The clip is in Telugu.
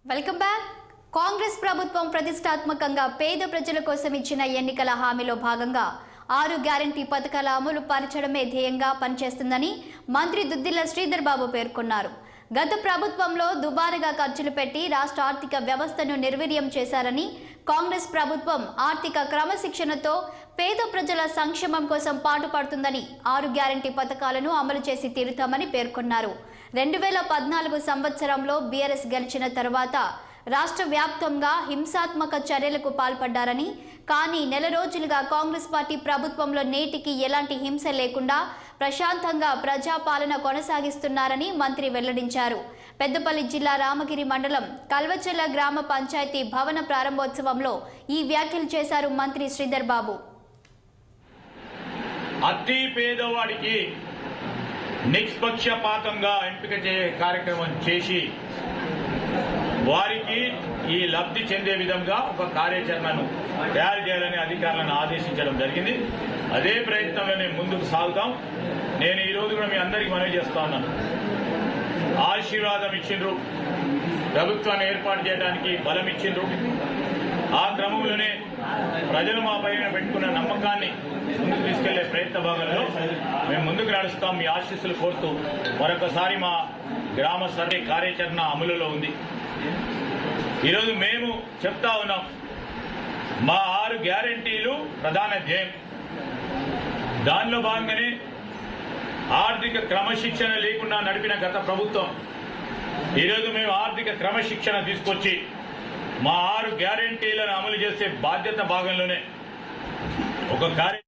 Welcome back. కాంగ్రెస్ ప్రభుత్వం ప్రతిష్టాత్మకంగా పేద ప్రజల కోసం ఇచ్చిన ఎన్నికల హామీలో భాగంగా 6 గ్యారంటీ పథకాల అమలు పరచడమే ధ్యేయంగా పనిచేస్తుందని మంత్రి దుద్దిల్ల శ్రీధర్ బాబు పేర్కొన్నారు. గత ప్రభుత్వంలో దుబారుగా ఖర్చులు పెట్టి రాష్ట్ర ఆర్థిక వ్యవస్థను నిర్వీర్యం చేశారని, కాంగ్రెస్ ప్రభుత్వం ఆర్థిక క్రమశిక్షణతో పేద ప్రజల సంక్షేమం కోసం పాటుపడుతుందని 6 గ్యారంటీ పథకాలను అమలు చేసి తీరుతామని పేర్కొన్నారు. 2014 సంవత్సరంలో బీఆర్ఎస్ గెలిచిన తర్వాత రాష్ట్ర వ్యాప్తంగా హింసాత్మక చర్యలకు పాల్పడ్డారని, కానీ నెల రోజులుగా కాంగ్రెస్ పార్టీ ప్రభుత్వంలో నేటికి ఎలాంటి హింస లేకుండా ప్రశాంతంగా ప్రజాపాలన కొనసాగిస్తున్నారని మంత్రి వెల్లడించారు. పెద్దపల్లి జిల్లా రామగిరి మండలం కల్వచెల్ల గ్రామ పంచాయతీ భవన ప్రారంభోత్సవంలో ఈ వ్యాఖ్యలు చేశారు మంత్రి శ్రీధర్ బాబు. అతి పేదవాడికి నిష్పక్షపాతంగా ఎంపిక కార్యక్రమం చేసి వారికి ఈ లబ్ధి చెందే విధంగా ఒక కార్యాచరణను తయారు చేయాలని అధికారులను ఆదేశించడం జరిగింది. అదే ప్రయత్నంలోనే ముందుకు సాగుతాం. నేను ఈ రోజు కూడా మీ అందరికీ మనవి చేస్తా ఉన్నాను. ఆశీర్వాదం ఇచ్చిండ్రు, ప్రభుత్వాన్ని ఏర్పాటు చేయడానికి బలం ఇచ్చిండ్రు. ఆ క్రమంలోనే ప్రజలు మా పైన పెట్టుకున్న నమ్మకాన్ని ముందుకు తీసుకెళ్లే ప్రయత్న భాగంలో మేము ముందుకు నడుస్తాం. మీ ఆశీస్సులు కోరుతూ మరొకసారి మా గ్రామ సర్వే కార్యాచరణ అమలులో ఉంది. ఈరోజు మేము చెప్తా ఉన్నాం, మా 6 గ్యారంటీలు ప్రధాన ధ్యేయం. దానిలో భాగంగానే ఆర్థిక క్రమశిక్షణ లేకుండా నడిపిన గత ప్రభుత్వం ఈరోజు మేము ఆర్థిక క్రమశిక్షణ తీసుకొచ్చి మా 6 గ్యారంటీలను అమలు చేసే బాధ్యత భాగంలోనే ఒక